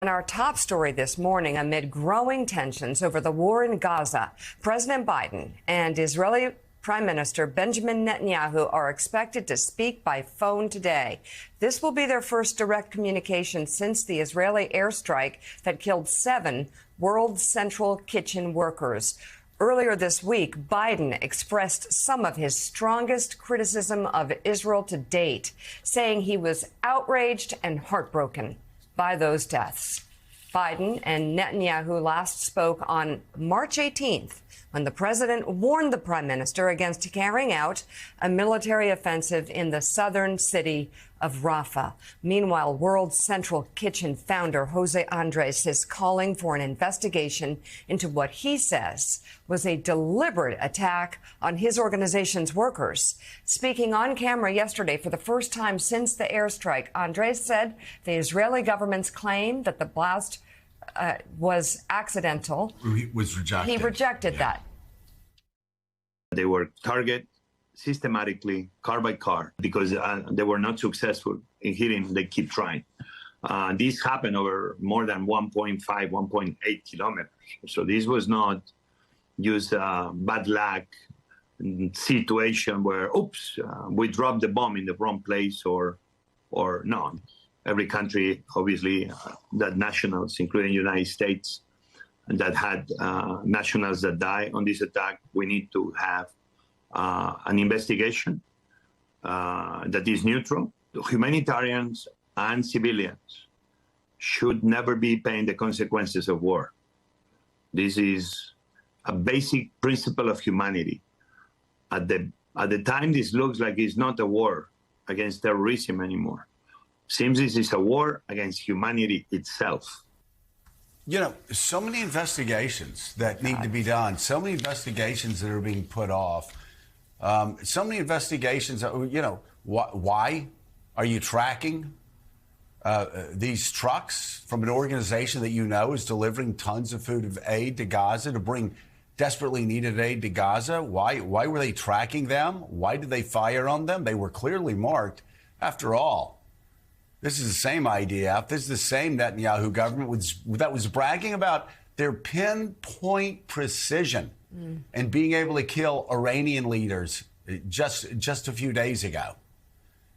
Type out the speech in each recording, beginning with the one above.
Our top story this morning, amid growing tensions over the war in Gaza, President Biden and Israeli Prime Minister Benjamin Netanyahu are expected to speak by phone today. This will be their first direct communication since the Israeli airstrike that killed 7 World Central Kitchen workers. Earlier this week, Biden expressed some of his strongest criticism of Israel to date, saying he was outraged and heartbroken by those deaths. Biden and Netanyahu last spoke on March 18th when the president warned the prime minister against carrying out a military offensive in the southern city of Rafah. Meanwhile, World Central Kitchen founder Jose Andres is calling for an investigation into what he says was a deliberate attack on his organization's workers. Speaking on camera yesterday for the first time since the airstrike, Andres said the Israeli government's claim that the blast was accidental. He was rejected. He rejected that. They were targeted systematically, car by car, because they were not successful in hitting. They keep trying. This happened over more than 1.5, 1.8 kilometers. So this was not just a bad luck situation where, oops, we dropped the bomb in the wrong place or no. Every country, obviously, that nationals, including the United States, that had nationals that died on this attack, we need to have an investigation that is neutral. Humanitarians and civilians should never be paying the consequences of war. This is a basic principle of humanity. At the time, this looks like it's not a war against terrorism anymore. Seems this is a war against humanity itself. You know, so many investigations that need to be done, so many investigations that are being put off, so many investigations, you know, why are you tracking these trucks from an organization that you know is delivering tons of food of aid to Gaza to bring desperately needed aid to Gaza? Why were they tracking them? Why did they fire on them? They were clearly marked. After all, this is the same IDF. This is the same Netanyahu government that was bragging about their pinpoint precision and being able to kill Iranian leaders just a few days ago.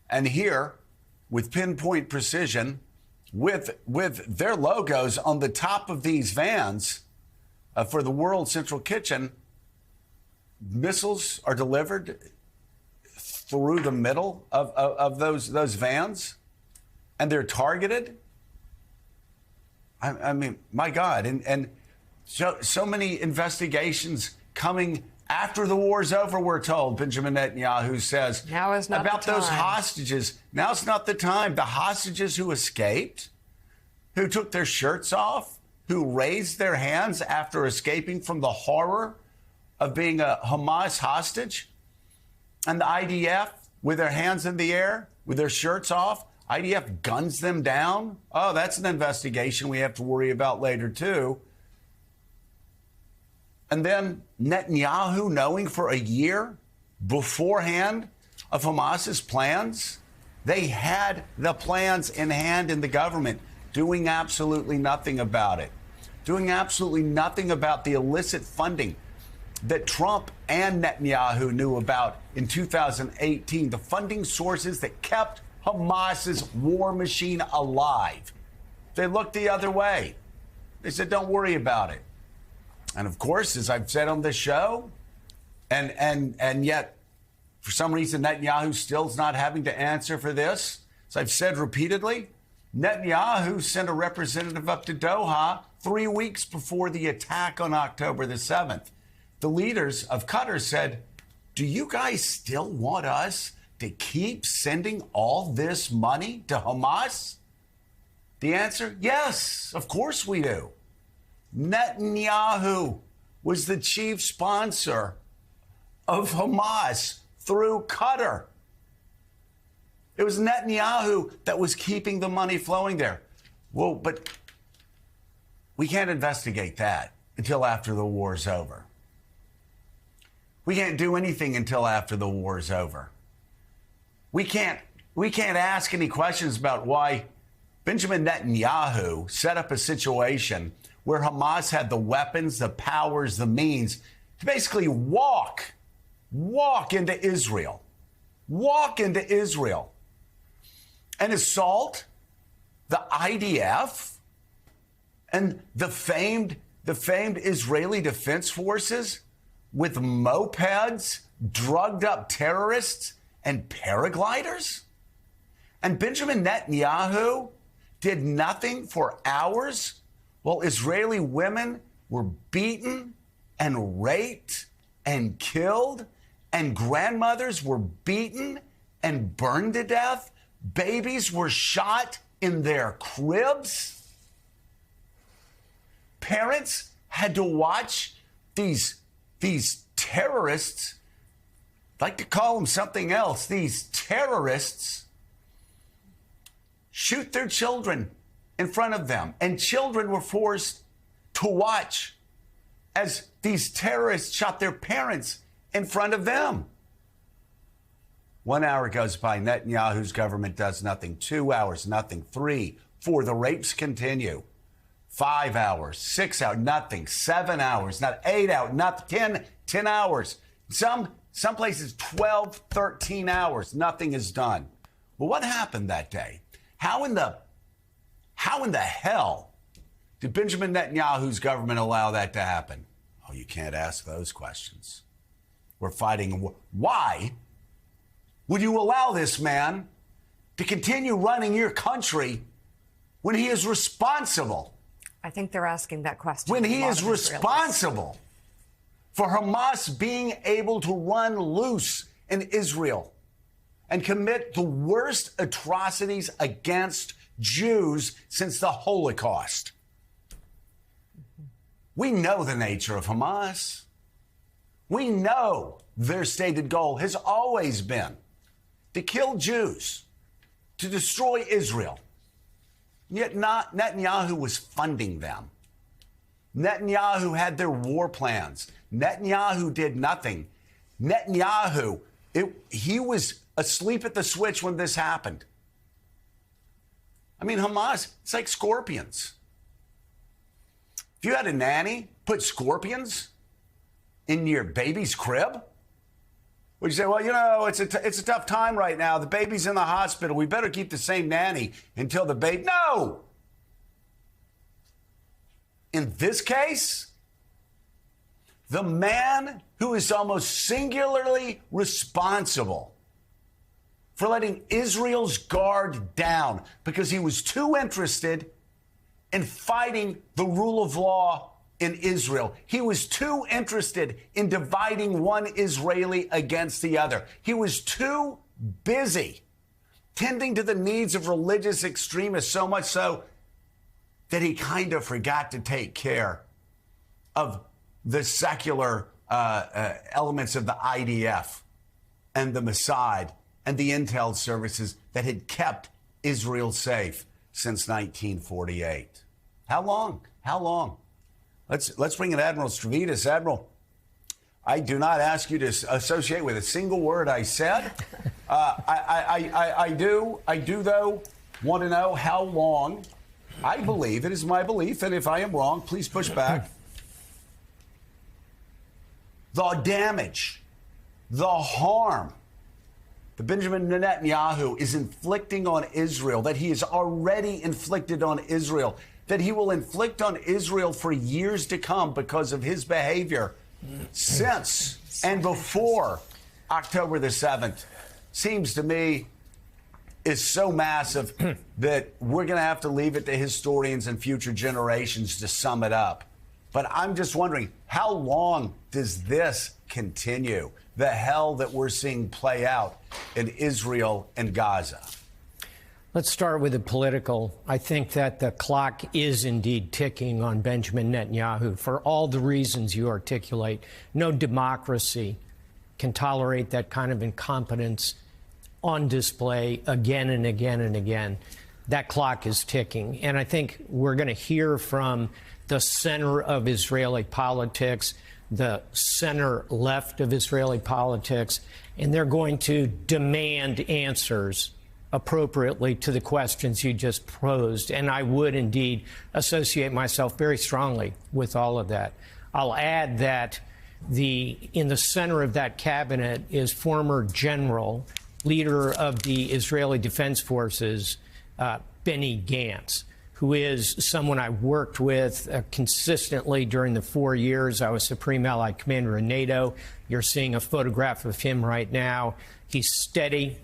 And here, with pinpoint precision, with their logos on the top of these vans for the World Central Kitchen, missiles are delivered through the middle of those vans. And they're targeted. I mean, my God. And so many investigations coming after the war's over, we're told. Benjamin Netanyahu says now is not about the time. Those hostages. Now's not the time. The hostages who escaped, who took their shirts off, who raised their hands after escaping from the horror of being a Hamas hostage, and the IDF with their hands in the air, with their shirts off, IDF guns them down. Oh, that's an investigation we have to worry about later, too. And then Netanyahu knowing for a year beforehand of Hamas's plans. They had the plans in hand in the government, doing absolutely nothing about it. Doing absolutely nothing about the illicit funding that Trump and Netanyahu knew about in 2018. The funding sources that kept Hamas's war machine alive. They looked the other way. They said, don't worry about it. And of course, as I've said on this show, and yet for some reason Netanyahu still's not having to answer for this. As I've said repeatedly, Netanyahu sent a representative up to Doha 3 weeks before the attack on October the 7th. The leaders of Qatar said, do you guys still want us to keep sending all this money to Hamas? The answer, yes, of course we do. Netanyahu was the chief sponsor of Hamas through Qatar. It was Netanyahu that was keeping the money flowing there. Well, but we can't investigate that until after the war's over. We can't do anything until after the war's over. We can't ask any questions about why Benjamin Netanyahu set up a situation where Hamas had the weapons, the powers, the means to basically walk into Israel, and assault the IDF and the famed Israeli Defense Forces with mopeds, drugged up terrorists, and paragliders? And Benjamin Netanyahu did nothing for hours while Israeli women were beaten and raped and killed, and grandmothers were beaten and burned to death. Babies were shot in their cribs. Parents had to watch these terrorists, I'd like to call them something else, these terrorists shoot their children in front of them. And children were forced to watch as these terrorists shot their parents in front of them. 1 hour goes by, Netanyahu's government does nothing. 2 hours, nothing. 3, 4, the rapes continue. 5 hours, 6 hours, nothing. 7 hours, not 8 hours, nothing. 10 hours. Some places 12, 13 hours, nothing is done. Well, what happened that day? How in the hell did Benjamin Netanyahu's government allow that to happen? Oh, you can't ask those questions. We're fighting a war. Why would you allow this man to continue running your country when he is responsible? I think they're asking that question. When he is responsible for Hamas being able to run loose in Israel and commit the worst atrocities against Jews since the Holocaust. We know the nature of Hamas. We know their stated goal has always been to kill Jews, to destroy Israel. Yet Netanyahu was funding them. Netanyahu had their war plans. Netanyahu did nothing. Netanyahu, he was asleep at the switch when this happened. I mean, Hamas, it's like scorpions. If you had a nanny put scorpions in your baby's crib, would you say, well, you know, it's a tough time right now. The baby's in the hospital. We better keep the same nanny until the baby... No! In this case, the man who is almost singularly responsible for letting Israel's guard down because he was too interested in fighting the rule of law in Israel. He was too interested in dividing one Israeli against the other. He was too busy tending to the needs of religious extremists, so much so that he kind of forgot to take care of the secular elements of the IDF and the Mossad and the intel services that had kept Israel safe since 1948. How long? How long? Let's bring in Admiral Stavridis. Admiral, I do not ask you to associate with a single word I said. I do though want to know how long. I believe, it is my belief, and if I am wrong, please push back. The damage, the harm that Benjamin Netanyahu is inflicting on Israel, that he has already inflicted on Israel, that he will inflict on Israel for years to come because of his behavior since and before October the 7th, seems to me is so massive that we're going to have to leave it to historians and future generations to sum it up. But I'm just wondering, how long does this continue? The hell that we're seeing play out in Israel and Gaza? Let's start with the political. I think that the clock is indeed ticking on Benjamin Netanyahu for all the reasons you articulate. No democracy can tolerate that kind of incompetence on display again and again and again. That clock is ticking. And I think we're going to hear from the center of Israeli politics, the center left of Israeli politics, and they're going to demand answers appropriately to the questions you just posed. And I would indeed associate myself very strongly with all of that. I'll add that in the center of that cabinet is former general, leader of the Israeli Defense Forces, Benny Gantz, who is someone I worked with consistently during the 4 years I was Supreme Allied Commander in NATO. You're seeing a photograph of him right now. He's steady.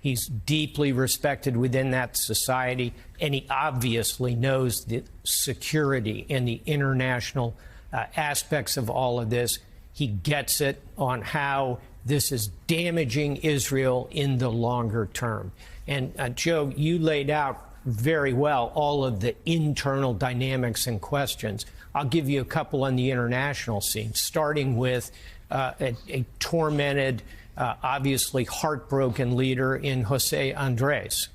He's deeply respected within that society, and he obviously knows the security and the international aspects of all of this. He gets it on how this is damaging Israel in the longer term. And Joe, you laid out very well all of the internal dynamics and questions. I'll give you a couple on the international scene, starting with a tormented, obviously heartbroken leader in Jose Andres,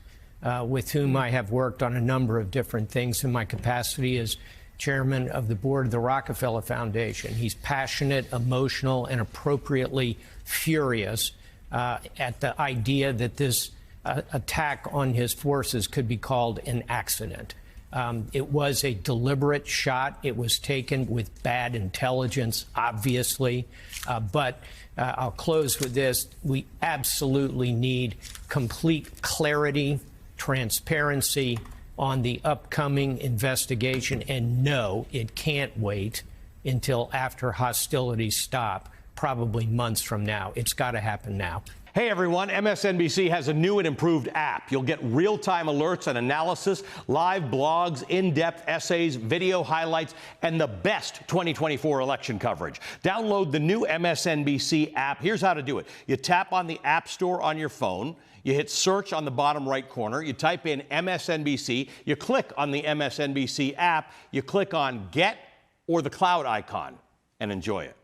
with whom I have worked on a number of different things in my capacity as chairman of the board of the Rockefeller Foundation. He's passionate, emotional, and appropriately furious at the idea that this attack on his forces could be called an accident. It was a deliberate shot. It was taken with bad intelligence, obviously. But I'll close with this. We absolutely need complete clarity, transparency on the upcoming investigation. And no, it can't wait until after hostilities stop, probably months from now. It's got to happen now. Hey everyone, MSNBC has a new and improved app. You'll get real-time alerts and analysis, live blogs, in-depth essays, video highlights, and the best 2024 election coverage. Download the new MSNBC app. Here's how to do it. You tap on the App Store on your phone. You hit search on the bottom right corner. You type in MSNBC. You click on the MSNBC app. You click on Get or the cloud icon and enjoy it.